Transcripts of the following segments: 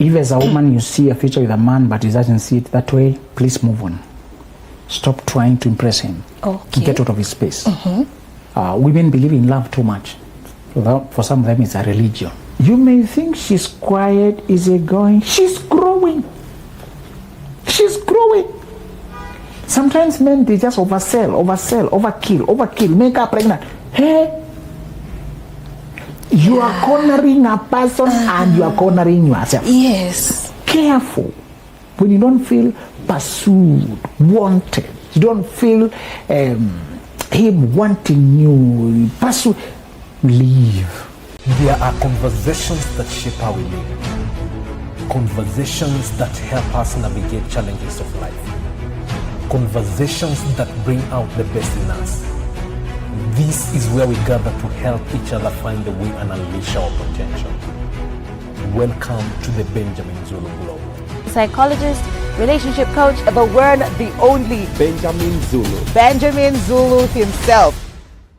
If as a woman you see a future with a man but he doesn't see it that way, please move on. Stop trying to impress him. Okay. Get out of his space. Women believe in love too much. For some of them it's a religion. You may think she's quiet, easygoing. She's growing. She's growing. Sometimes men, they just overkill, make her pregnant. Hey, you are cornering a person and you are cornering yourself. Yes. Careful. When you don't feel pursued, wanted, you don't feel him wanting you, pursue, leave. There are conversations that shape how we live. Conversations that help us navigate challenges of life. Conversations that bring out the best in us. This is where we gather to help each other find the way and unleash our potential. Welcome to the Benjamin Zulu Globe. Psychologist, relationship coach, the one, the only Benjamin Zulu himself.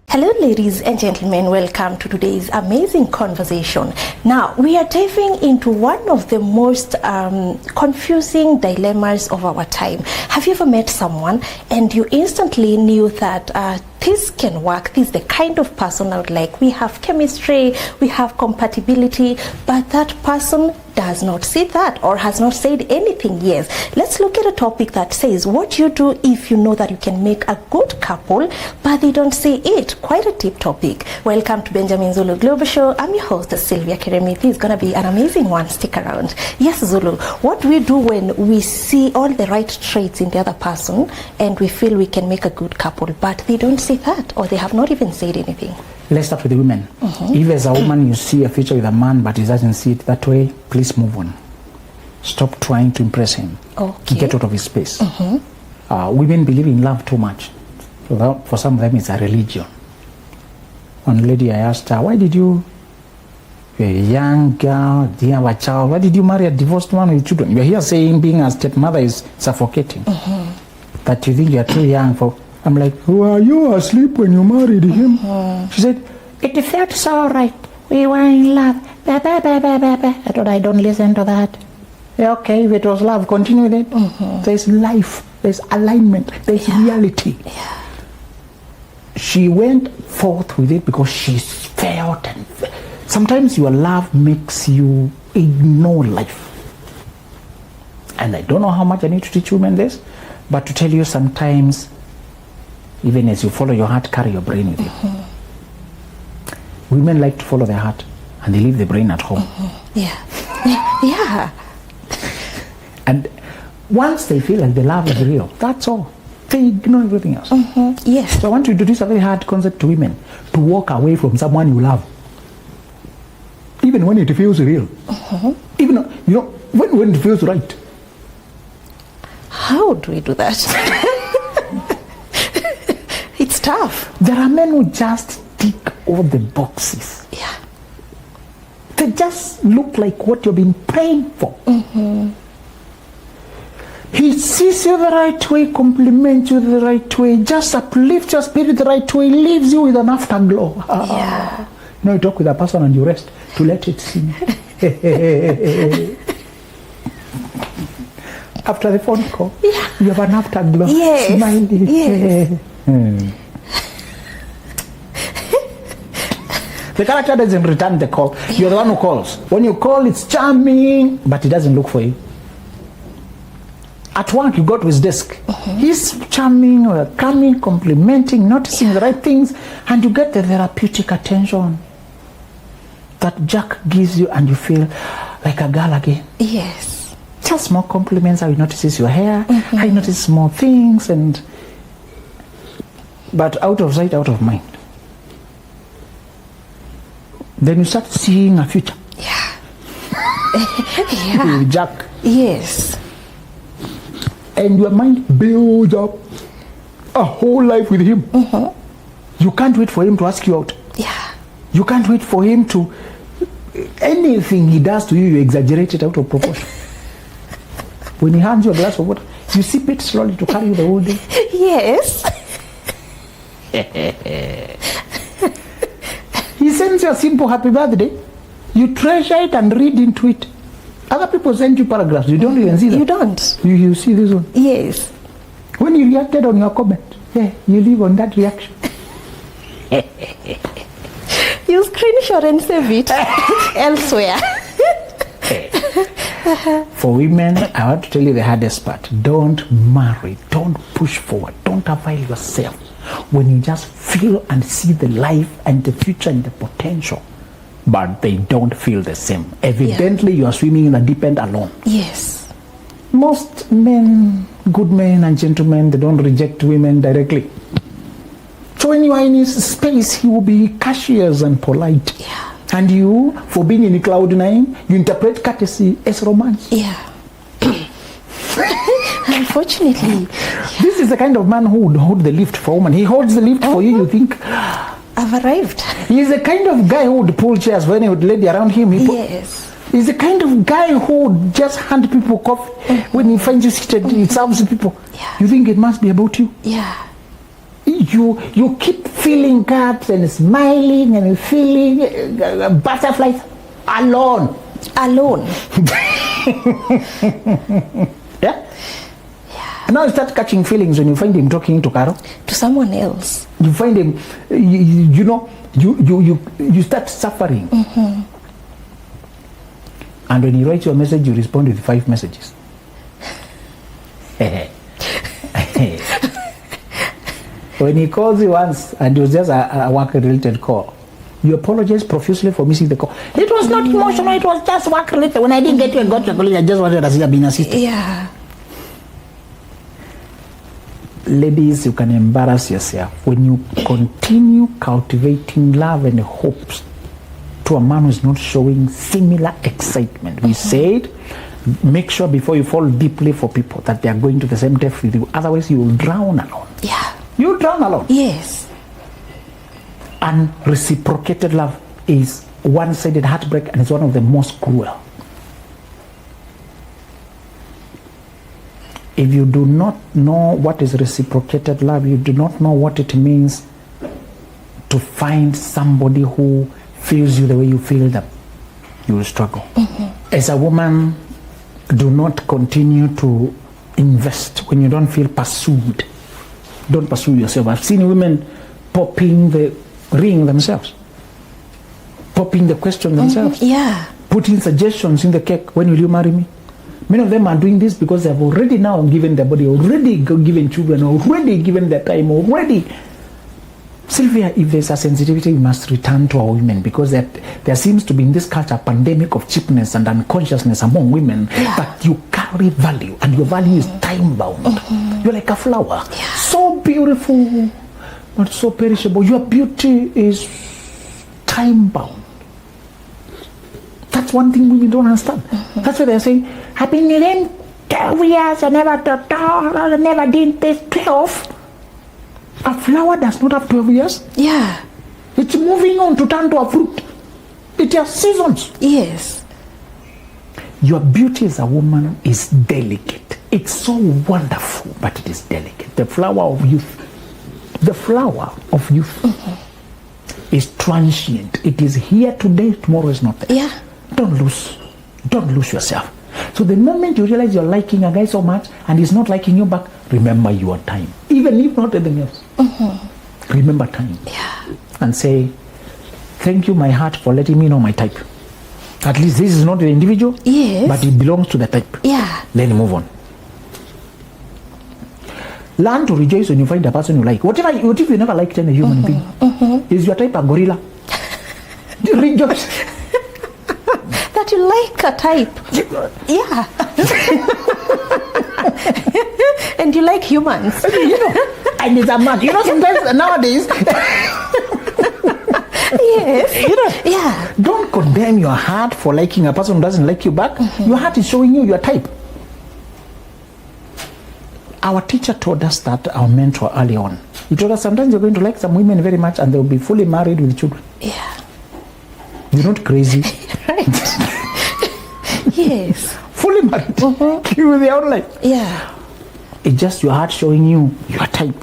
Hello ladies and gentlemen, welcome to today's amazing conversation. Now, we are diving into one of the most confusing dilemmas of our time. Have you ever met someone and you instantly knew that this can work, this is the kind of person I would like, we have chemistry, we have compatibility, but that person does not see that or has not said anything yet. Let's look at a topic that says what you do if you know that you can make a good couple but they don't say it. Quite a deep topic. Welcome to Benjamin Zulu Global Show. I'm your host Sylvia Keremi. This is gonna be an amazing one. Stick around. Yes, Zulu, what do we do when we see all the right traits in the other person and we feel we can make a good couple but they don't say that or they have not even said anything? Let's start with the women. If as a woman you see a future with a man but he doesn't see it that way, please move on. Stop trying to impress him. Okay. Get out of his space. Women believe in love too much. For some of them it's a religion. One lady, I asked her, why did you, you're a young girl, do you have a child, why did you marry a divorced man with children? You're here saying being a stepmother is suffocating. That you think you're too young for. I'm like, were you asleep when you married him? She said, it felt so right. We were in love. I thought, I don't listen to that. Yeah, okay, if it was love, continue with it. There's life, there's alignment, there's reality. Yeah. She went forth with it because she felt, and sometimes your love makes you ignore life. And I don't know how much I need to teach women this, but to tell you sometimes, even as you follow your heart, carry your brain with you. Women like to follow their heart and they leave the brain at home. Yeah. Yeah. And once they feel like the love is real, that's all. They ignore everything else. Yes. So I want to introduce a very hard concept to women: to walk away from someone you love, even when it feels real. Even when it feels right. How do we do that? It's tough. There are men who just tick all the boxes. Yeah. They just look like what you've been praying for. He sees you the right way, compliments you the right way, just uplifts your spirit the right way, leaves you with an afterglow. Yeah. You talk with a person and you rest to let it sing. After the phone call, you have an afterglow. Yes. Smiling. Yes. The character doesn't return the call. You're the one who calls. When you call, it's charming, but he doesn't look for you. At work, you go to his desk. He's charming, or coming, complimenting, noticing the right things, and you get the therapeutic attention that Jack gives you, and you feel like a girl again. Yes. Just small compliments, how he notices your hair, how he notices small things, but out of sight, out of mind. Then you start seeing a future. Yeah. Yeah. With Jack. Yes. And your mind builds up a whole life with him. You can't wait for him to ask you out. Yeah. You can't wait for him to, anything he does to you, you exaggerate it out of proportion. When he hands you a glass of water, you sip it slowly to carry you the whole day. Yes. He sends you a simple happy birthday. You treasure it and read into it. Other people send you paragraphs. You don't even see them. You don't. You see this one. Yes. When you reacted on your comment, yeah, you leave on that reaction. You screenshot and save it elsewhere. For women, I want to tell you the hardest part. Don't marry. Don't push forward. Don't avail yourself when you just feel and see the life and the future and the potential, but they don't feel the same. Evidently, you are swimming in the deep end alone. Yes. Most men, good men and gentlemen, they don't reject women directly. So when you are in his space, he will be courteous and polite. Yeah. And you, for being in cloud nine, you interpret courtesy as romance. Yeah. Unfortunately. This is the kind of man who would hold the lift for a woman. He holds the lift for you, you think, I've arrived. he's the kind of guy who would pull chairs when he would lady around him. Yes. He's the kind of guy who would just hand people coffee. When he finds you seated, he serves people. Yeah. You think it must be about you. Yeah. You keep feeling gaps and smiling and feeling butterflies alone. Alone. Yeah? And now you start catching feelings when you find him talking to Carol. To someone else. You find him, you start suffering. And when he writes you a message, you respond with 5 messages. When he calls you once and it was just a work-related call, you apologize profusely for missing the call. It was not emotional, it was just work-related. When I didn't get you, I got your colleague, I just wanted to see being assisted. Yeah. Ladies, you can embarrass yourself when you continue cultivating love and hopes to a man who is not showing similar excitement. We said, make sure before you fall deeply for people that they are going to the same depth with you. Otherwise, you will drown alone. Yeah. You drown alone. Yes. Unreciprocated love is one-sided heartbreak, and it's one of the most cruel. If you do not know what is reciprocated love, you do not know what it means to find somebody who feels you the way you feel them, you will struggle. As a woman, do not continue to invest when you don't feel pursued. Don't pursue yourself. I've seen women popping the ring themselves, popping the question themselves, Yeah. putting suggestions in the cake. When will you marry me? Many of them are doing this because they've already now given their body, already given children, already given their time, already. Sylvia, if there's a sensitivity, we must return to our women, because there seems to be in this culture a pandemic of cheapness and unconsciousness among women. Yeah. But you carry value, and your value is time-bound. You're like a flower, so beautiful, but so perishable. Your beauty is time-bound. That's one thing women don't understand. That's why they're saying, I've been in 12 years, I never did this 12. A flower does not have 12 years. Yeah. It's moving on to turn to a fruit. It has seasons. Yes. Your beauty as a woman is delicate. It's so wonderful, but it is delicate. The flower of youth. The flower of youth is transient. It is here today, tomorrow is not there. Yeah. Don't lose yourself. So the moment you realize you're liking a guy so much and he's not liking you back, remember your time. Even if not anything else. Remember time. Yeah. And say, thank you, my heart, for letting me know my type. At least this is not the individual, Yes. but it belongs to the type. Yeah. Then move on. Learn to rejoice when you find a person you like. What if you never liked any human being? Is your type a gorilla? Rejoice. That you like a type. Yeah. And you like humans. And it's a man. Sometimes nowadays, Yes. Yeah. don't condemn your heart for liking a person who doesn't like you back. Your heart is showing you your type. Our teacher told us that, our mentor early on. He told us sometimes you're going to like some women very much and they'll be fully married with children. Yeah. You're not crazy. Right. Yes. Fully married. With their own life. Yeah. It's just your heart showing you your type.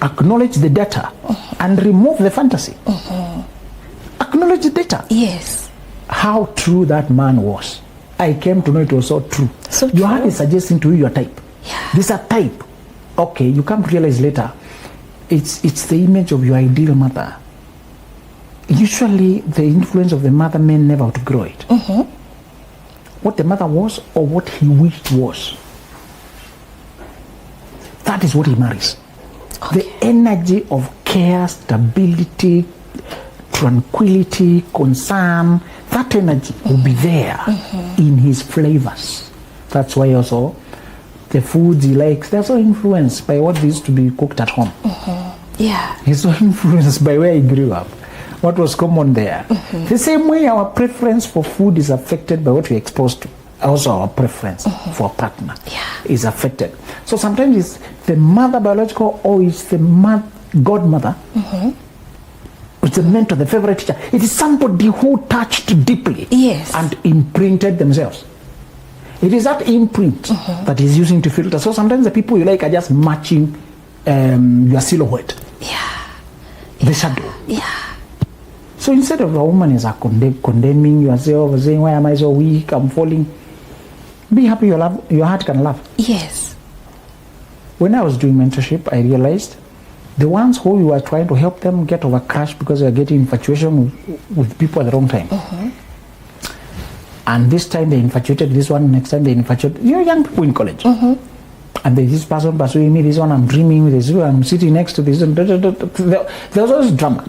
Acknowledge the data and remove the fantasy. Acknowledge the data. Yes. How true that man was. I came to know it was so true. So Your heart is suggesting to you your type. Yeah. This is a type. Okay, you come to realize later, it's the image of your ideal mother. Usually, the influence of the mother may never outgrow it. What the mother was or what he wished was. That is what he marries. Okay. The energy of care, stability, tranquility, concern, that energy will be there in his flavors. That's why also the foods he likes, they're so influenced by what used to be cooked at home. Yeah. He's so influenced by where he grew up, what was common there. The same way our preference for food is affected by what we're exposed to. Also our preference for a partner is affected. So sometimes it's the mother biological or it's the godmother. It's the mentor, the favorite teacher. It is somebody who touched deeply and imprinted themselves. It is that imprint that is using to filter. So sometimes the people you like are just matching your silhouette. The shadow. So instead of a woman is condemning yourself, saying, why am I so weak, I'm falling, be happy your heart can love. Yes. When I was doing mentorship, I realized the ones who you are trying to help them get over crash because they are getting infatuation with people at the wrong time. And this time they infatuated this one, next time they infatuated, young people in college. And there's this person pursuing me, this one I'm dreaming with, this one I'm sitting next to this. There's always drama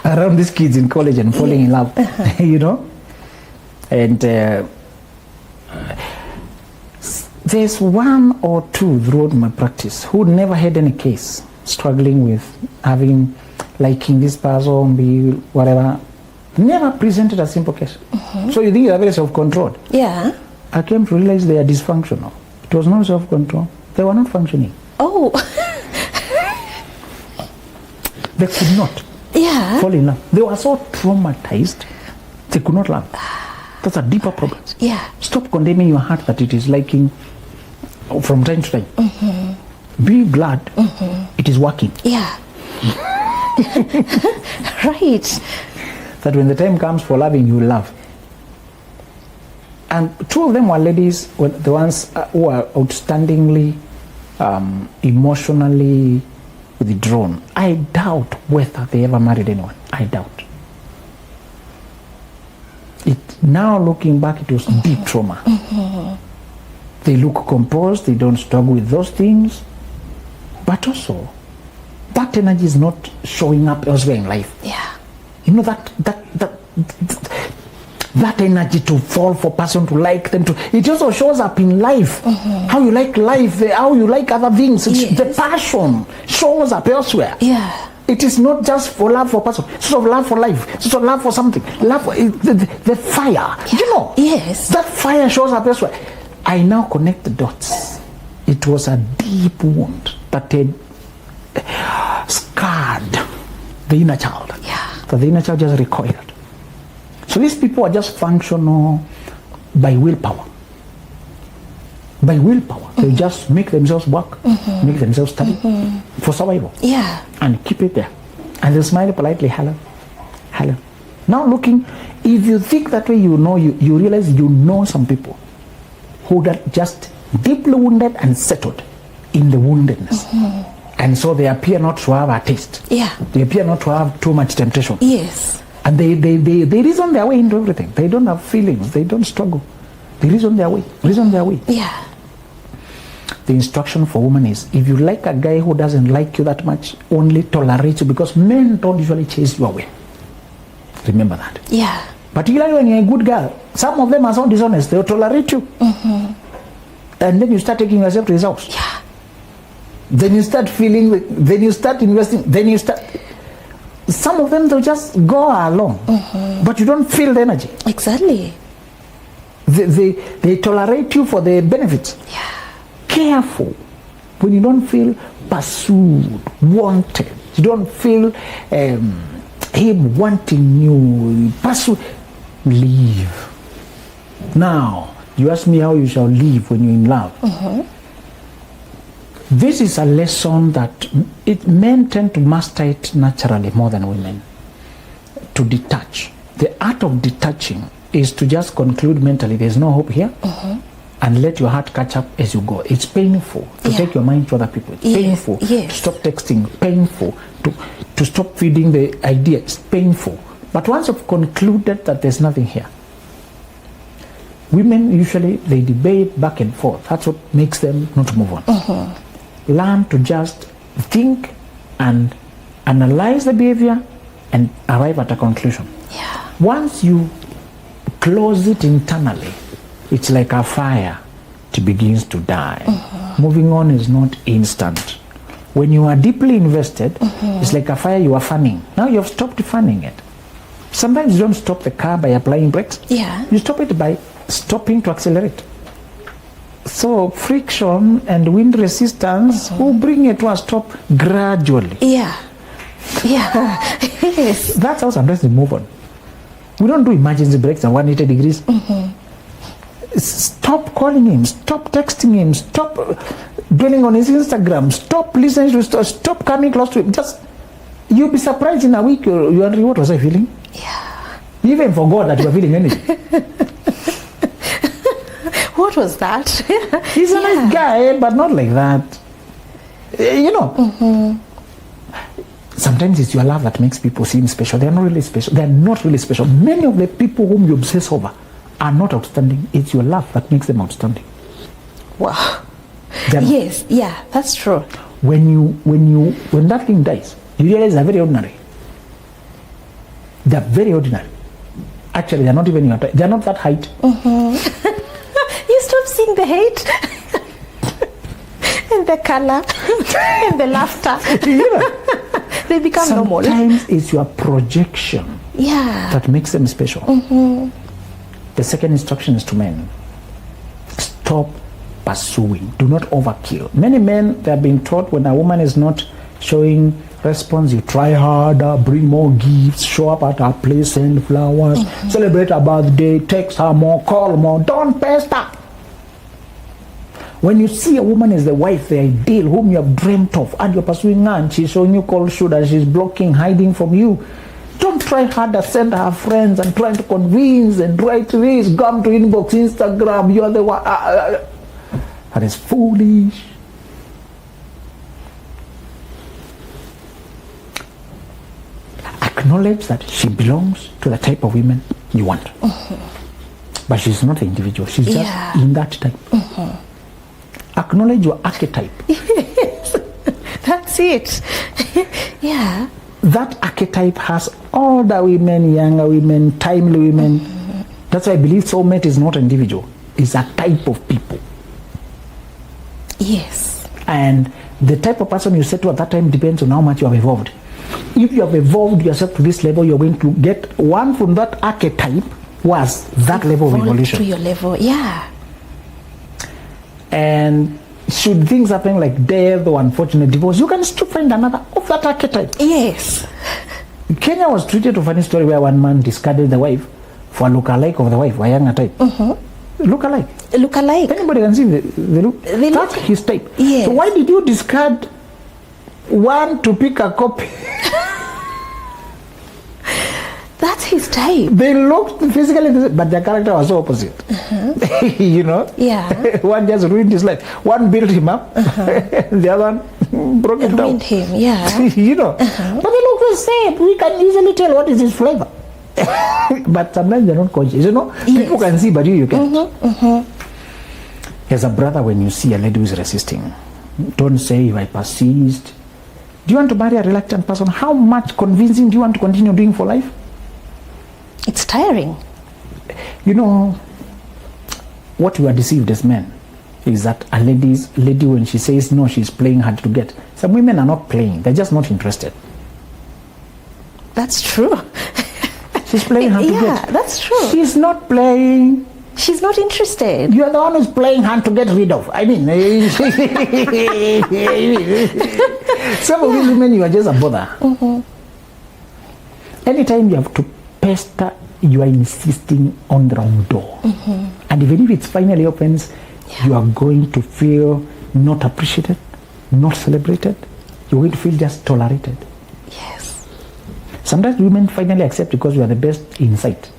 around these kids in college and falling in love, And there's one or two throughout my practice who never had any case struggling with liking this person, be whatever. Never presented a simple case. So you think they're very self-controlled. Yeah. I came to realize they are dysfunctional. It was not self-control. They were not functioning. Oh. They could not fall in love. They were so traumatized, they could not love. That's a deeper problem. Yeah. Stop condemning your heart that it is liking from time to time. Be glad it is working. Yeah. Right. That when the time comes for loving, you will love. And two of them were ladies, were the ones who are outstandingly emotionally withdrawn. I doubt whether they ever married anyone. I doubt. Now looking back, it was deep trauma. They look composed, they don't struggle with those things. But also, that energy is not showing up elsewhere in life. Yeah. That energy to fall for person, to like them, it also shows up in life. How you like life, how you like other things. The passion shows up elsewhere. Yeah. It is not just for love for person. It's sort of love for life. It's sort of love for something. Love for the fire. Yeah. Yes. That fire shows up elsewhere. I now connect the dots. It was a deep wound that had scarred the inner child. Yeah. That the inner child just recoiled. So these people are just functional by willpower. By willpower. They just make themselves work, make themselves study for survival. Yeah. And keep it there. And they smile politely, hello, hello. Now looking, if you think that way, you realize you know some people who are just deeply wounded and settled in the woundedness. And so they appear not to have a taste. Yeah. They appear not to have too much temptation. Yes. And they reason their way into everything. They don't have feelings. They don't struggle. They reason their way. Yeah. The instruction for women is, if you like a guy who doesn't like you that much, only tolerate you, because men don't usually chase you away. Remember that. Yeah. Particularly when you're a good girl. Some of them are so dishonest. They'll tolerate you. And then you start taking yourself to his house. Yeah. Then you start feeling, then you start investing, then you start... Some of them, they'll just go along. But you don't feel the energy. Exactly. They tolerate you for the benefits. Yeah. Careful when you don't feel pursued, wanted. You don't feel him wanting you. Pursue. Leave. Now, you ask me how you shall live when you're in love. This is a lesson that men tend to master it naturally more than women. To detach. The art of detaching is to just conclude mentally there's no hope here, and let your heart catch up as you go. It's painful to take your mind to other people. It's painful to stop texting. Painful to stop feeding the idea. It's painful. But once you've concluded that there's nothing here, women usually, they debate back and forth. That's what makes them not move on. Learn to just think and analyze the behavior and arrive at a conclusion. Once you close it internally, it's like a fire. It begins to die. Moving on is not instant. When you are deeply invested, it's like a fire you are fanning. Now you have stopped fanning it. Sometimes you don't stop the car by applying brakes. You stop it by stopping to accelerate. So friction and wind resistance will bring it to a stop gradually. Yes. That's how sometimes we move on. We don't do emergency brakes at 180 degrees. Stop calling him, stop texting him, stop dwelling on his Instagram, stop listening to stop coming close to him. Just, you'll be surprised in a week you're wondering, what was I feeling? You even forgot that you were feeling anything. What was that? He's a nice guy, but not like that. You know. Sometimes it's your love that makes people seem special. They're not really special. They're not really special. Many of the people whom you obsess over are not outstanding. It's your love that makes them outstanding. Wow. Yes, that's true. When that thing dies, you realize they're very ordinary. They're very ordinary. Actually, they're not even your type. They're not that height. You stop seeing the hate and the color and the laughter. They become normal. Sometimes it's your projection that makes them special. The second instruction is to men. Stop pursuing. Do not overkill. Many men, they are being taught when a woman is not showing response, you try harder, bring more gifts, show up at her place, send flowers, celebrate her birthday, text her more, call more, don't pester. When you see a woman as the wife, the ideal, whom you have dreamt of, and you're pursuing her, and she's showing you cold shoulder, she's blocking, hiding from you, don't try harder, send her friends and trying to convince and write this, come to inbox, Instagram, you're the one. That is foolish. Acknowledge that she belongs to the type of women you want. But she's not an individual, she's just in that type. Acknowledge your archetype. Yes, that's it. That archetype has older women, younger women, timely women. That's why I believe soulmate is not an individual. It's a type of people. Yes. And the type of person you set to at that time depends on how much you have evolved. If you have evolved yourself to this level, you're going to get one from that archetype was that level of evolution. To your level, And should things happen like death or unfortunate divorce, you can still find another of that archetype. Yes. Kenya was treated to a funny story where one man discarded the wife for a look-alike of the wife, a younger type. Look-alike. Look-alike. Anybody can see the look. That's his type. Yes. So why did you discard one to pick a copy? That's his type. They looked physically the same, but their character was so opposite. You know? Yeah. One just ruined his life. One built him up. The other one broke him down. Ruined him, You know? But they look the same. We can easily tell what is his flavor. But sometimes they're not conscious. You know? People can see, but you can't. As a brother, when you see a lady who is resisting, don't say, if I persist. Do you want to marry a reluctant person? How much convincing do you want to continue doing for life? It's tiring. You know, what we are deceived as men is that a lady, when she says no, she's playing hard to get. Some women are not playing, they're just not interested. That's true. She's playing hard to get. Yeah, that's true. She's not playing. She's not interested. You're the one who's playing hard to get rid of. I mean, some of these women, you are just a bother. Anytime you have to pester, you are insisting on the wrong door. And even if it finally opens, you are going to feel not appreciated, not celebrated. You're going to feel just tolerated. Yes. Sometimes women finally accept because you are the best in sight.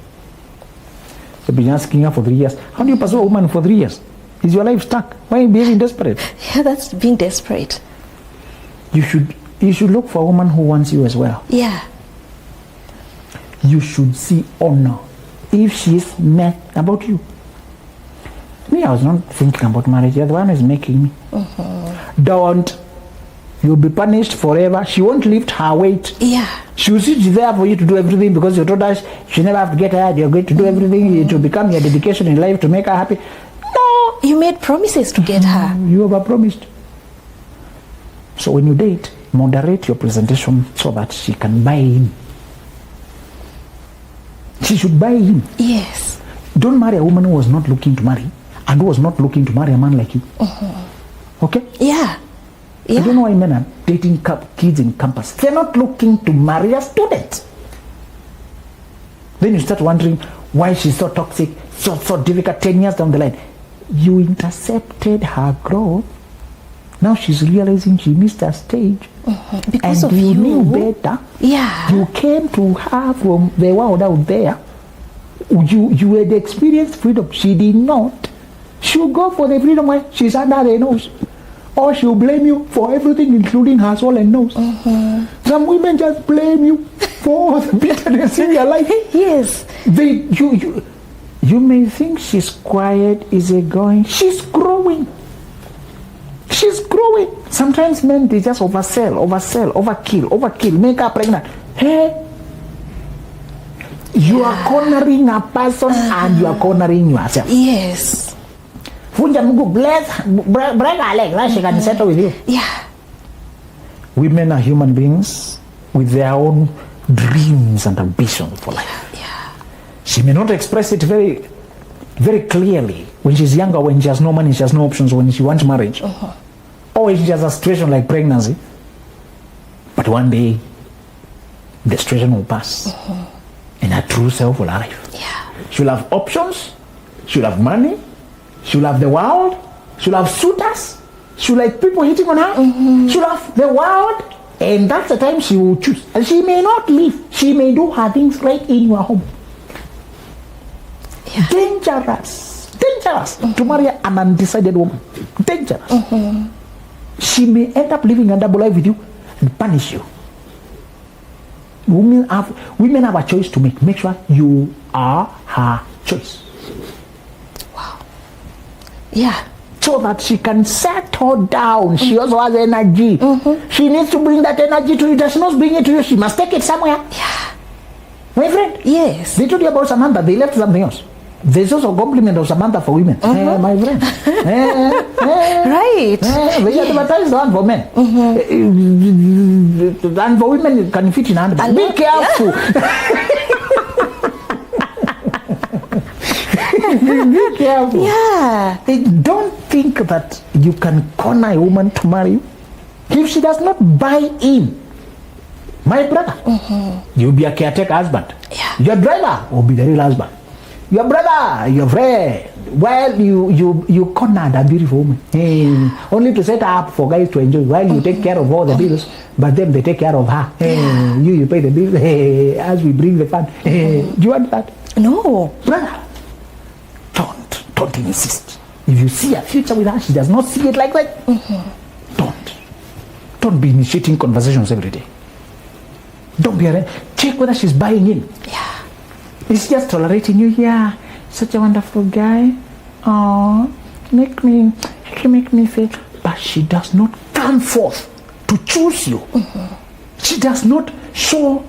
You've been asking her for 3 years. How do you pursue a woman for 3 years? Is your life stuck? Why are you behaving desperate? Yeah, that's being desperate. You should look for a woman who wants you as well. Yeah. You should see honor if she's mad about you. Me, I was not thinking about marriage. The other one is making me. Don't. You'll be punished forever. She won't lift her weight. Yeah. She will sit there for you to do everything because you told her she never have to get tired. You're going to do everything. It will become your dedication in life to make her happy. No. You made promises to get her. You overpromised. So when you date, moderate your presentation so that she can buy in. She should buy in. Yes. Don't marry a woman who was not looking to marry and who was not looking to marry a man like you. Okay? Yeah. I don't know why men are dating kids in campus. They're not looking to marry a student. Then you start wondering why she's so toxic, so difficult 10 years down the line. You intercepted her growth. Now she's realizing she missed her stage. Because and of you knew better. Yeah. You came to her from the world out there. You had experienced freedom. She did not. She'll go for the freedom when she's under the nose. Or she'll blame you for everything, including her soul and nose. Some women just blame you for the bitterness in your life. Yes. You may think she's quiet, easygoing. She's growing. She's growing. Sometimes men, they just oversell, overkill, make her pregnant. Hey, you are cornering a person and you are cornering yourself. Yes. Funja Mungu, break her leg, right? She can settle with you. Yeah. Women are human beings with their own dreams and ambitions for life. Yeah. She may not express it very, very clearly when she's younger, when she has no money, she has no options, when she wants marriage. Or when she has a situation like pregnancy. But one day, the situation will pass. And her true self will arrive. Yeah. She'll have options, she'll have money, she'll have the world, she'll have suitors, she'll like people hitting on her, she'll have the world, and that's the time she will choose. And she may not leave, she may do her things right in your home. Yeah. Dangerous to marry an undecided woman. Dangerous. She may end up living a double life with you and punish you. Women have a choice to make. Make sure you are her choice. Yeah. So that she can settle down. She also has energy. She needs to bring that energy to you. Does not bring it to you. She must take it somewhere. Yeah. My friend. Yes. They told you about Samantha. They left something else. There's also a compliment of Samantha for women. My friend. Right. They advertise one for men. And for women, it can fit in handbag. Be careful. Be careful. Yeah. Don't think that you can corner a woman to marry you. If she does not buy in, my brother, you'll be a caretaker husband. Yeah. Your driver will be the real husband. Your brother, your friend, well, you cornered a beautiful woman. Only to set her up for guys to enjoy while you take care of all the bills, but then they take care of her. You pay the bills as we bring the fun. Do you want that? No. Brother, don't insist. If you see a future with her, she does not see it like that. Don't be initiating conversations every day. Don't be check whether she's buying in. Yeah. Is she just tolerating you? Yeah, such a wonderful guy. Oh, make me feel. But she does not come forth to choose you. She does not show.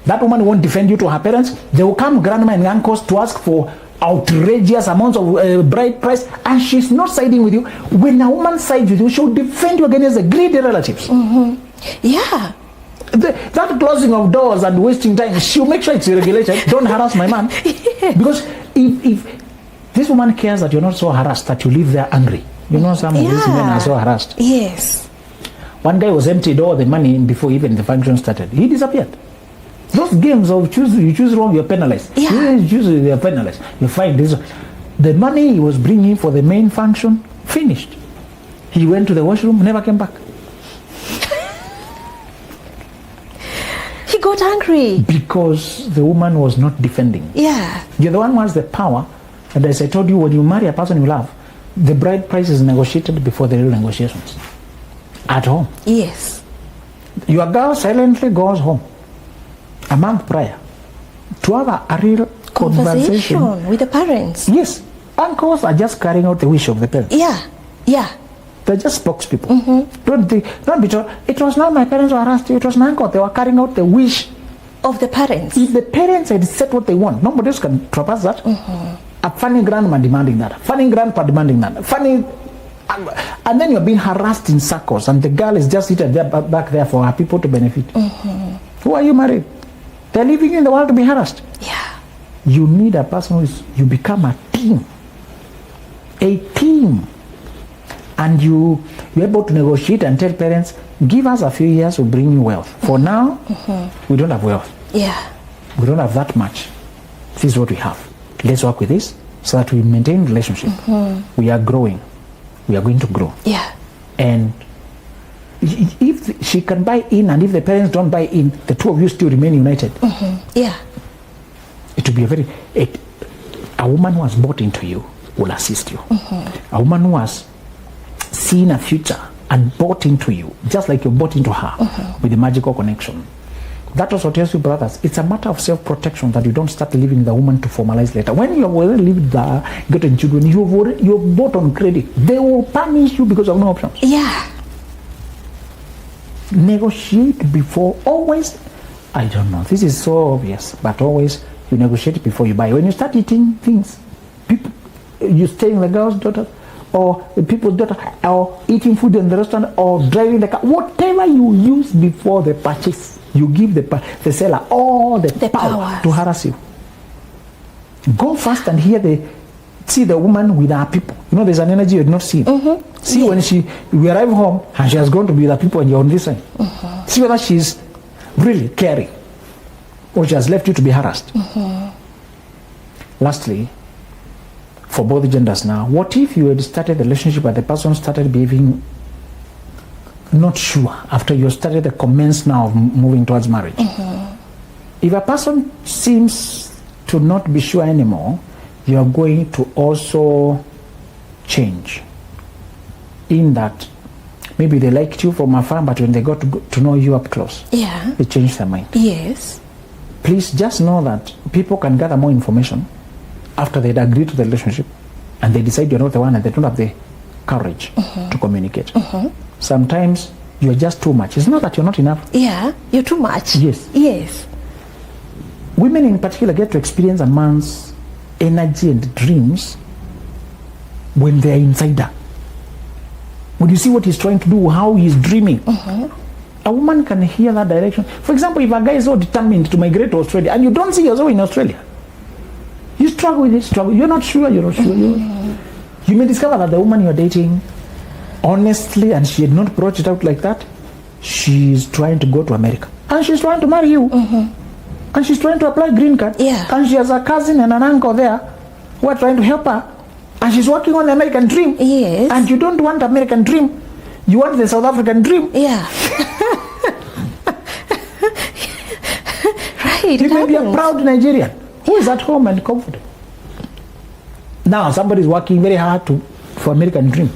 That woman won't defend you to her parents. They will come, grandma and uncles, to ask for outrageous amounts of bride price, and she's not siding with you. When a woman sides with you, she will defend you against the greedy relatives. Yeah. That closing of doors and wasting time, she'll make sure it's regulated. Don't harass my man. Because if this woman cares that you're not so harassed that you live there angry. You know, some of these men are so harassed. Yes. One guy was emptied all the money before even the function started. He disappeared. Those games of you choose wrong, you're penalized. Yeah. You choose, you're penalized. You find this. The money he was bringing for the main function finished. He went to the washroom, never came back. got angry. Because the woman was not defending. Yeah. You're the one who has the power. And as I told you, when you marry a person you love, the bride price is negotiated before the real negotiations. At home. Yes. Your girl silently goes home a month prior to have a real conversation with the parents. Yes. Uncles are just carrying out the wish of the parents. Yeah. Yeah. They're just spokespeople. Don't be told, it was not my parents who harassed you, it was my uncle. They were carrying out the wish of the parents. If the parents had said what they want, nobody else can trespass that. A funny grandma demanding that, funny grandpa demanding that, funny, and then you're being harassed in circles, and the girl is just seated there back there for her people to benefit. Who are you married? They're living in the world to be harassed. Yeah. You need a person who is, you become a team. A team. And you're able to negotiate and tell parents, give us a few years, we'll bring you wealth. For now, we don't have wealth. Yeah. We don't have that much. This is what we have. Let's work with this so that we maintain relationship. We are growing. We are going to grow. Yeah. And if she can buy in, and if the parents don't buy in, the two of you still remain united. Yeah. It will be a woman who has bought into you will assist you. A woman who has seen a future and bought into you, just like you bought into her with the magical connection. That also tells you, brothers, it's a matter of self-protection that you don't start leaving the woman to formalize later. When you have already lived there, getting children, you've bought on credit. They will punish you because of no options. Yeah. Negotiate before, always, I don't know, this is so obvious, but always you negotiate before you buy. When you start eating things, people, you stay in the girl's daughter, or the people's daughter, or eating food in the restaurant, or driving the car, whatever you use before the purchase, you give the seller all the power to harass you. Go fast and see the woman with her people. You know, there's an energy you're not seeing. See when we arrive home and she has gone to be with her people and you're on this side. See whether she's really caring or she has left you to be harassed. Lastly, for both genders now, what if you had started the relationship but the person started behaving not sure after you started the commence now of moving towards marriage? If a person seems to not be sure anymore, you are going to also change in that maybe they liked you from afar, but when they got to know you up close, they changed their mind. Yes. Please just know that people can gather more information after they'd agreed to the relationship and they decide you're not the one and they don't have the courage to communicate. Sometimes you're just too much. It's not that you're not enough. Yeah, you're too much. Yes. Yes. Women in particular get to experience a man's energy and dreams when they're inside her. When you see what he's trying to do, how he's dreaming. A woman can hear that direction. For example, if a guy is so determined to migrate to Australia and you don't see yourself in Australia, you struggle with it, you're not sure. You may discover that the woman you're dating, honestly, and she had not brought it out like that, she's trying to go to America. And she's trying to marry you. And she's trying to apply green card. And she has a cousin and an uncle there who are trying to help her. And she's working on the American dream. Yes. And you don't want American dream. You want the South African dream. Yeah. Right. You may be a proud Nigerian who is at home and comfortable. Now somebody is working very hard for American dream.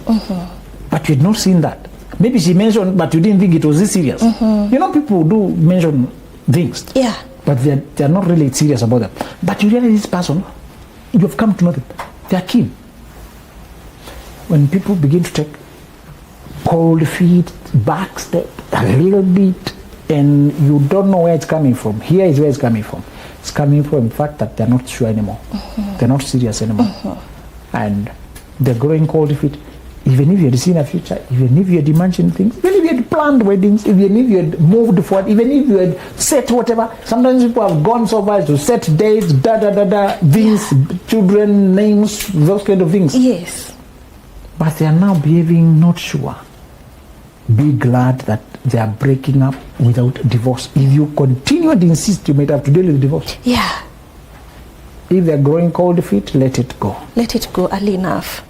But you had not seen that. Maybe she mentioned, but you didn't think it was this serious. You know, people do mention things. Yeah. But they're not really serious about them. But you realize this person, you've come to know them. They're keen. When people begin to take cold feet, back step a little bit, and you don't know where it's coming from. Here is where it's coming from. It's coming from the fact that they're not sure anymore. They're not serious anymore. And they're growing cold feet. Even if you had seen a future, even if you had imagined things, even if you had planned weddings, even if you had moved forward, even if you had set whatever. Sometimes people have gone so far as to set dates, things, children, names, those kind of things. Yes. But they are now behaving not sure. Be glad that they are breaking up without divorce. If you continue to insist, you might have to deal with divorce. Yeah. If they're growing cold feet, let it go. Let it go early enough.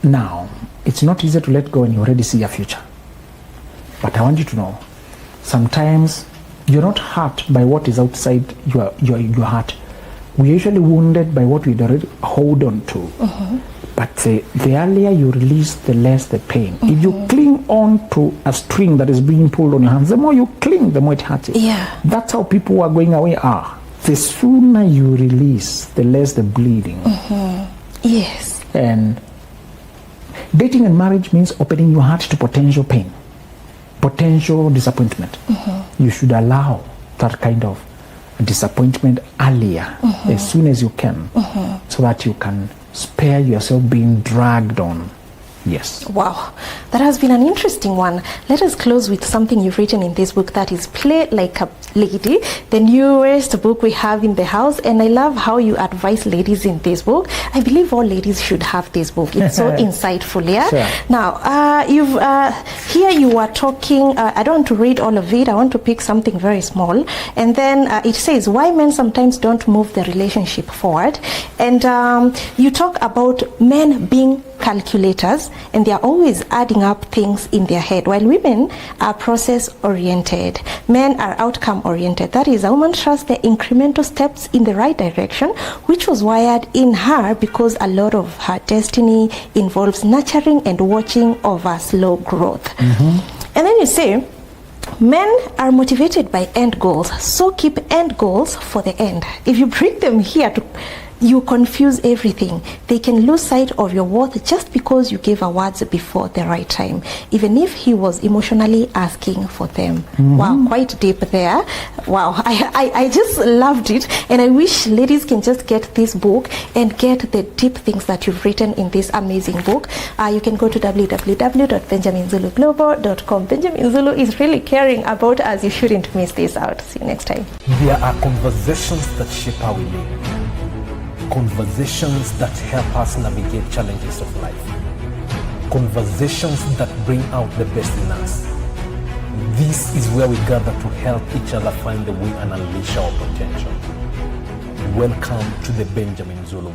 Now, it's not easy to let go when you already see a future. But I want you to know, sometimes You're not hurt by what is outside your heart. We're usually wounded by what we already hold on to. But the earlier you release, the less the pain. If you cling on to a string that is being pulled on your hands, the more you cling, the more it hurts you. Yeah. That's how people who are going away are. The sooner you release, the less the bleeding. Yes. And dating and marriage means opening your heart to potential pain, potential disappointment. You should allow that kind of disappointment earlier, as soon as you can, so that you can spare yourself being dragged on. Yes. Wow, that has been an interesting one. Let us close with something you've written in this book, that is Play Like a Lady, the newest book we have in the house. And I love how you advise ladies in this book. I believe all ladies should have this book. It's so insightful, yeah? Sure. Now, here you are talking, I don't want to read all of it, I want to pick something very small. And then it says, why men sometimes don't move the relationship forward. And you talk about men being calculators, and they are always adding up things in their head, while women are process oriented. Men are outcome oriented. That is, a woman trusts the incremental steps in the right direction, which was wired in her because a lot of her destiny involves nurturing and watching over slow growth. And then you say, men are motivated by end goals, so keep end goals for the end. If you bring them here you confuse everything. They can lose sight of your worth just because you gave awards before the right time, even if he was emotionally asking for them. Wow, quite deep there. Wow, I just loved it, and I wish ladies can just get this book and get the deep things that you've written in this amazing book. You can go to www.benjaminzuluglobal.com. Benjamin Zulu is really caring about us. You shouldn't miss this out. See you next time. There are conversations that shape how we live. Conversations that help us navigate challenges of life. Conversations that bring out the best in us. This is where we gather to help each other find the way and unleash our potential. Welcome to the Benjamin Zulu.